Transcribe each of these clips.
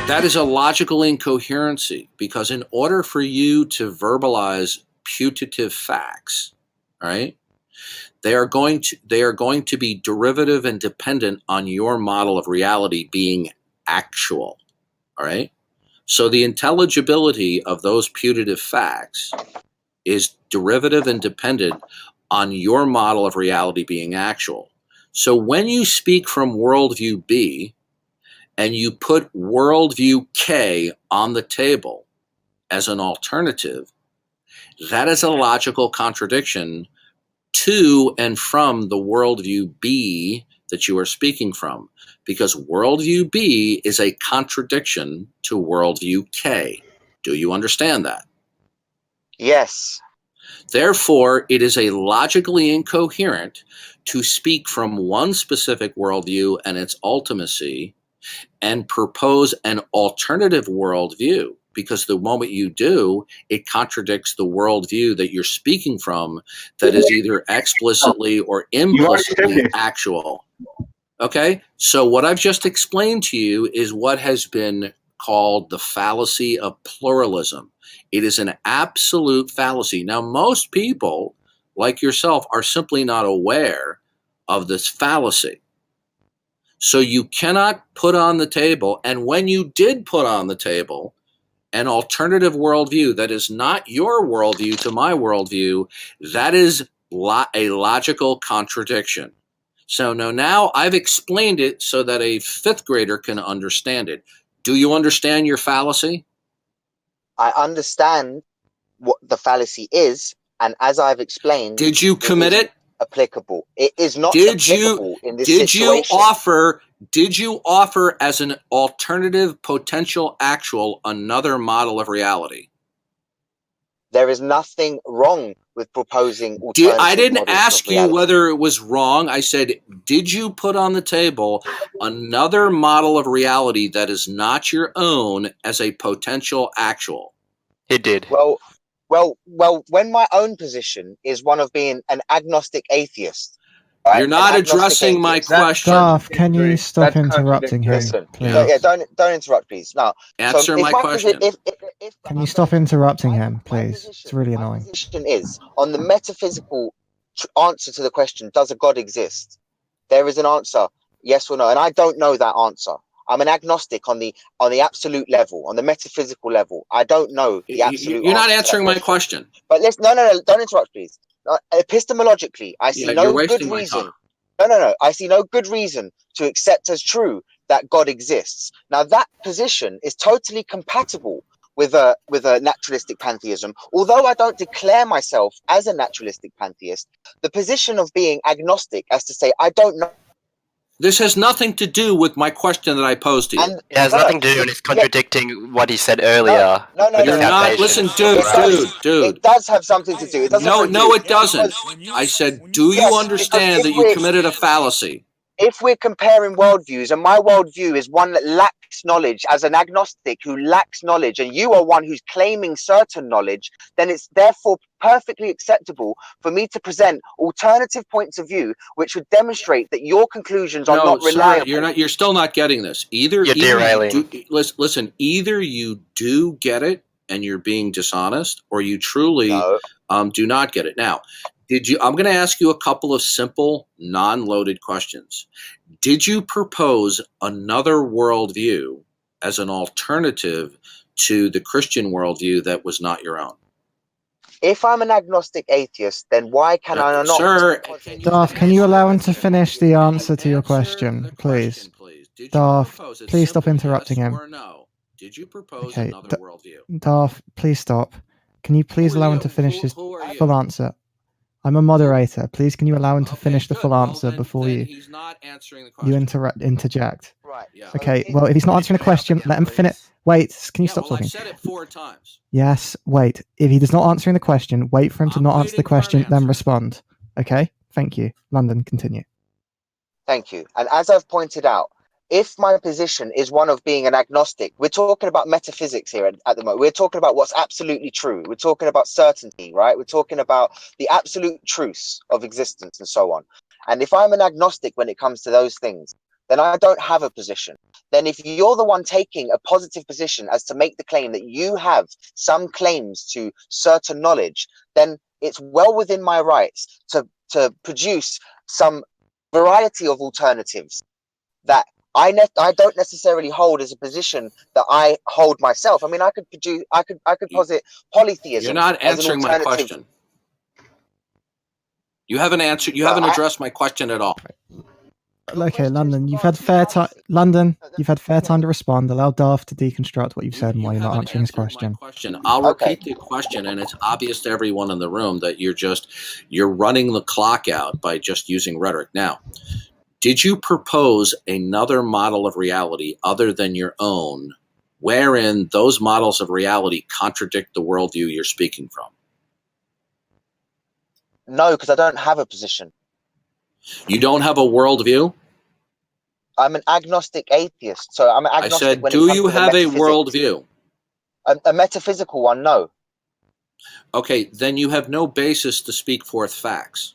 That is a logical incoherency, because in order for you to verbalize putative facts, right, they are going to be derivative and dependent on your model of reality being actual. All right. So the intelligibility of those putative facts is derivative and dependent on your model of reality being actual. So when you speak from worldview B and you put worldview K on the table as an alternative, that is a logical contradiction to and from the worldview B that you are speaking from, because worldview B is a contradiction to worldview K. Do you understand that? Yes. Therefore, it is a logically incoherent to speak from one specific worldview and its ultimacy and propose an alternative worldview, because the moment you do, it contradicts the worldview that you're speaking from that is either explicitly or implicitly actual. Okay? So what I've just explained to you is what has been called the fallacy of pluralism. It is an absolute fallacy. Now, most people, like yourself, are simply not aware of this fallacy. So you cannot put on the table, and when you did put on the table an alternative worldview that is not your worldview to my worldview, that is a logical contradiction. So now I've explained it so that a fifth grader can understand it. Do you understand your fallacy? I understand what the fallacy is, and as I've explained, did you commit it? Applicable. It is not applicable in this situation. Did you offer as an alternative potential actual another model of reality? There is nothing wrong with proposing alternative I didn't ask you whether it was wrong. I said, did you put on the table another model of reality that is not your own as a potential actual? He did. Well, when my own position is one of being an agnostic atheist. Right? You're not addressing my question. Darth, can you stop interrupting him, please? Yeah, don't interrupt, please. Now, answer my question. Can you stop interrupting him, please? It's really annoying. My position is on the metaphysical answer to the question: does a God exist? There is an answer, yes or no, and I don't know that answer. I'm an agnostic on the absolute level, on the metaphysical level. I don't know the absolute. You're not answering my question. But let's no, don't interrupt, please. Epistemologically, I see no good reason. No. I see no good reason to accept as true that God exists. Now, that position is totally compatible with a naturalistic pantheism. Although I don't declare myself as a naturalistic pantheist, the position of being agnostic, as to say I don't know. This has nothing to do with my question that I posed to you. It has nothing to do, and it's contradicting what he said earlier. No. You're not. Listen, dude. It does have something to do. It doesn't. No, it doesn't. I said, do you understand that you committed a fallacy? If we're comparing worldviews, and my worldview is one that lacks knowledge, as an agnostic who lacks knowledge, and you are one who's claiming certain knowledge, then it's therefore perfectly acceptable for me to present alternative points of view which would demonstrate that your conclusions are not reliable. Sir, you're still not getting this. Either listen, either you do get it and you're being dishonest, or you truly do not get it. Now, I'm going to ask you a couple of simple, non-loaded questions. Did you propose another worldview as an alternative to the Christian worldview that was not your own? If I'm an agnostic atheist, then why can I not? Sir, Darth, can you allow him to finish the answer to your question, please? Darth, please stop interrupting him. Did you propose another worldview? Darth, please stop. Can you please allow him to finish his full answer? I'm a moderator. Please, can you allow him to finish the full answer before you? He's not answering the question. You interject. Right. Yeah. Okay. Well, if he's not answering the question, let him finish. Wait. Can you stop talking? I said it 4 times. Yes. Wait. If he does not answering the question, wait for him to not answer the question, then respond. Okay. Thank you. London, continue. Thank you. And as I've pointed out, if my position is one of being an agnostic, we're talking about metaphysics here at the moment. We're talking about what's absolutely true. We're talking about certainty, right? We're talking about the absolute truths of existence and so on. And if I'm an agnostic when it comes to those things, then I don't have a position. Then if you're the one taking a positive position as to make the claim that you have some claims to certain knowledge, then it's well within my rights to produce some variety of alternatives that I don't necessarily hold as a position that I hold myself. I mean, I could posit polytheism. You're not answering my question. You haven't answered. You haven't addressed my question at all. Okay, London, you've had fair time. London, you've had fair time to respond. Allow Darth to deconstruct what you've said and why you're not answering his question. I'll repeat the question, and it's obvious to everyone in the room that you're running the clock out by just using rhetoric. Now, did you propose another model of reality other than your own, wherein those models of reality contradict the worldview you're speaking from? No, because I don't have a position. You don't have a worldview? I'm an agnostic atheist. So I'm an agnostic. I said, do you have a worldview? A metaphysical one, no. Okay, then you have no basis to speak forth facts.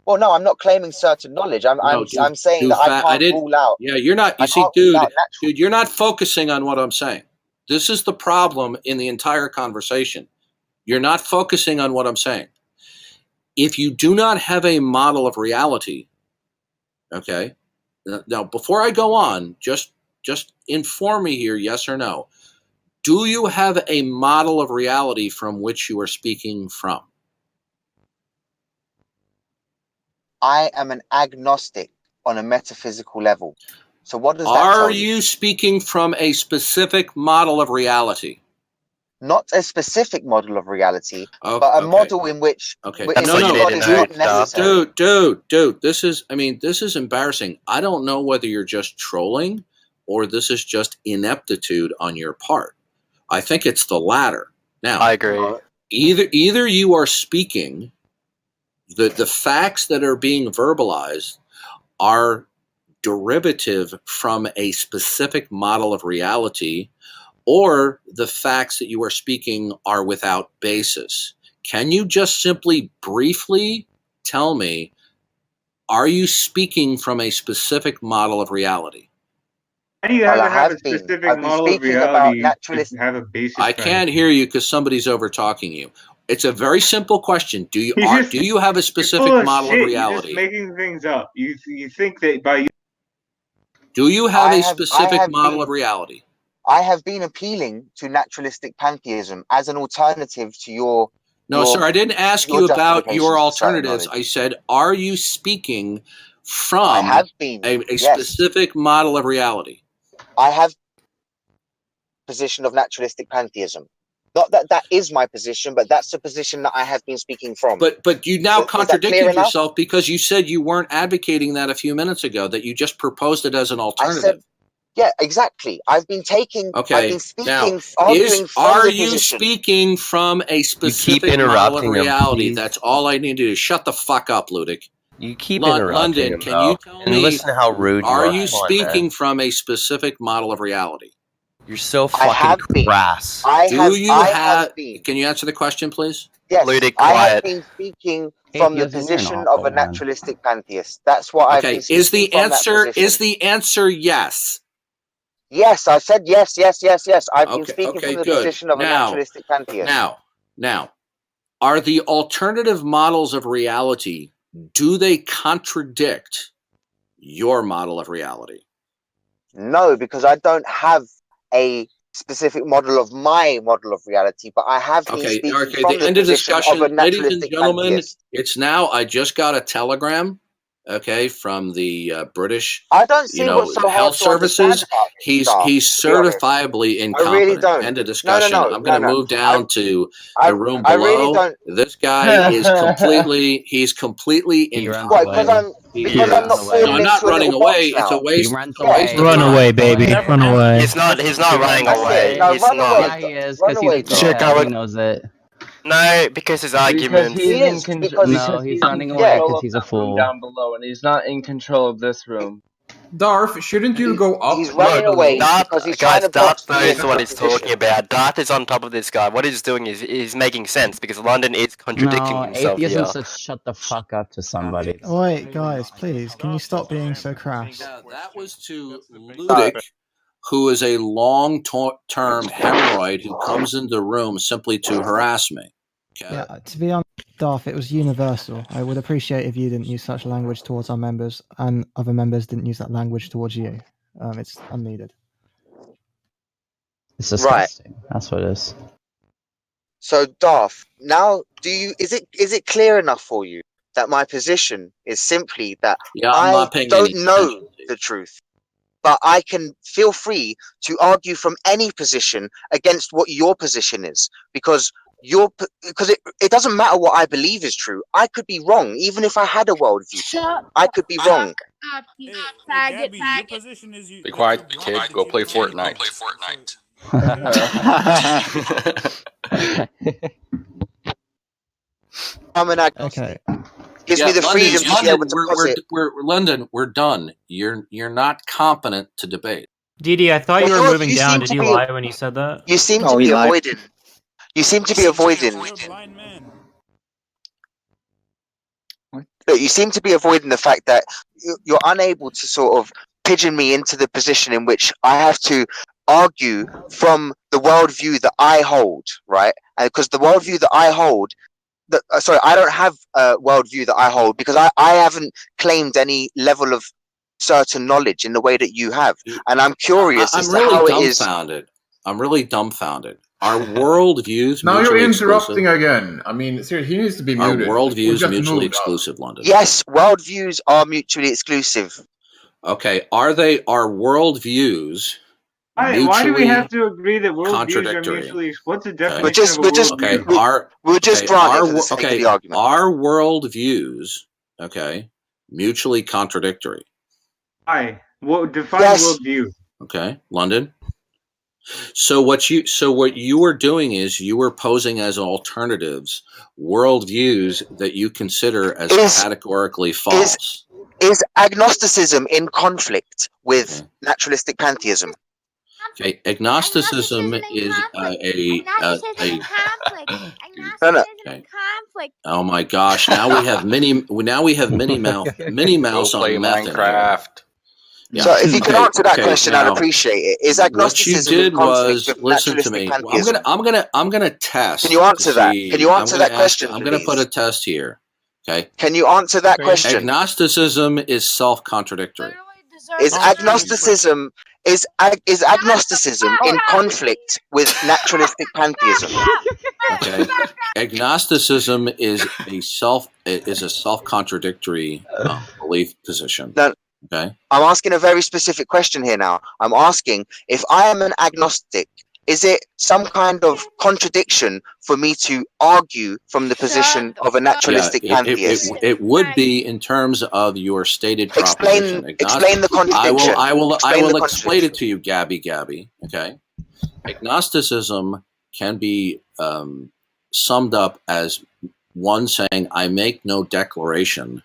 Well, no, I'm not claiming certain knowledge. I'm saying that I can't rule out. Yeah, you're not. You see, dude, you're not focusing on what I'm saying. This is the problem in the entire conversation. You're not focusing on what I'm saying. If you do not have a model of reality, okay. Now, before I go on, just inform me here, yes or no. Do you have a model of reality from which you are speaking from? I am an agnostic on a metaphysical level. So what does that tell you? Are you speaking from a specific model of reality? Not a specific model of reality, but a model in which that's what you need to know, dude, this is embarrassing. I don't know whether you're just trolling or this is just ineptitude on your part. I think it's the latter. Now, I agree. Either you are speaking, the facts that are being verbalized are derivative from a specific model of reality, or the facts that you are speaking are without basis. Can you just simply briefly tell me, are you speaking from a specific model of reality? How do you have a specific model of reality to have a basis? I can't hear you because somebody's over-talking you. It's a very simple question. Do you have a specific model of reality? You're just making things up. You think that by... Do you have a specific model of reality? I have been appealing to naturalistic pantheism as an alternative to your... No, sir, I didn't ask you about your alternatives. I said, are you speaking from a specific model of reality? I have position of naturalistic pantheism. Not that that is my position, but that's the position that I have been speaking from. But you now contradicted yourself because you said you weren't advocating that a few minutes ago, that you just proposed it as an alternative. Yeah, exactly. I've been taking. Okay. I've been speaking. Now, are you speaking from a specific model of reality? That's all I need to do. Shut the fuck up, Ludic. You keep interrupting London, can you tell me? Listen to how rude you are. Are you speaking from a specific model of reality? You're so fucking crass. Can you answer the question, please? Yes, Ludic, I quiet. have been speaking from the position of a naturalistic pantheist. That's what I've been speaking is the answer? Is the answer yes? Yes, I said yes. I've been speaking from the position of a naturalistic pantheist. Now, are the alternative models of reality, do they contradict your model of reality? No, because I don't have a specific model of my model of reality, but I have been speaking from the position of a naturalistic ladies and gentlemen, pantheist. It's now, I just got a telegram, from the British, I don't see what's so health services. He's certifiably incompetent. I really don't. End of discussion. No, I'm going to move down to the room below. I really don't. This guy is completely incompetent. Because I'm not I'm not running away. It's a waste. Run away, baby. Run away. He's not running away. No, He's run not. away. Yeah, he is, because he knows it. No, because his arguments. He's running away because he's a fool. Down below, and he's not in control of this room. Darth, shouldn't you go up? He's running away because he's trying to box Darth me knows into what the he's talking position. about. Darth is on top of this guy. What he's doing is he's making sense because London is contradicting No, himself atheism here. says shut the fuck up to somebody. Wait, guys, please, can you stop being so crass? Yeah, that was to Ludic, who is a long-term hemorrhoid who comes into the room simply to harass me. Okay? Yeah, to be honest, Darth, it was universal. I would appreciate if you didn't use such language towards our members, and other members didn't use that language towards you. It's unneeded. It's disgusting. Right. That's what it is. So, Darth, now is it clear enough for you that my position is simply that I don't know the truth, but I can feel free to argue from any position against what your position is, because it doesn't matter what I believe is true. I could be wrong, even if I had a worldview. I could be wrong. Gabby, your position is be quiet, kid. Go play Fortnite. I'm an agnostic. Gives me the freedom to be able to posit. London, we're done. You're not competent to debate. Didi, I thought you were moving down. Did you lie when you said that? You seem to be avoiding. You seem to be avoiding. Look, you seem to be avoiding the fact that you're unable to sort of pigeon me into the position in which I have to argue from the worldview that I hold, right? And because the worldview that I hold, I don't have a worldview that I hold because I haven't claimed any level of certain knowledge in the way that you have, and I'm curious as to how it is. I'm really dumbfounded. Our worldviews. Now you're interrupting again. I mean, seriously, he needs to be muted. Our worldviews mutually exclusive, London. Yes, worldviews are mutually exclusive. Okay, are they our worldviews? Why do we have to agree that worldviews are mutually exclusive? What's the definition of a worldview? We'll just grant it for the sake of the argument. Our worldviews, mutually contradictory. Define worldview. Okay, London. So what you were doing is you were posing as alternatives worldviews that you consider as categorically false. Is agnosticism in conflict with naturalistic pantheism? Okay, agnosticism is a conflict. Oh my gosh! Now we have Minnie Mouse on Minecraft. Yeah. So if you could answer that question, I'd appreciate it. Is agnosticism in conflict with naturalistic pantheism? I'm gonna test. Can you answer that? Can you answer that question? I'm gonna put a test here. Okay. Can you answer that question? Agnosticism is self-contradictory. Is agnosticism in conflict with naturalistic pantheism? Okay. Agnosticism is a self-contradictory belief position. No. Okay. I'm asking a very specific question here now. I'm asking, if I am an agnostic, is it some kind of contradiction for me to argue from the position of a naturalistic pantheist? It would be in terms of your stated proposition. Explain the contradiction. I will explain it to you, Gabby. Okay. Agnosticism can be summed up as one saying, I make no declaration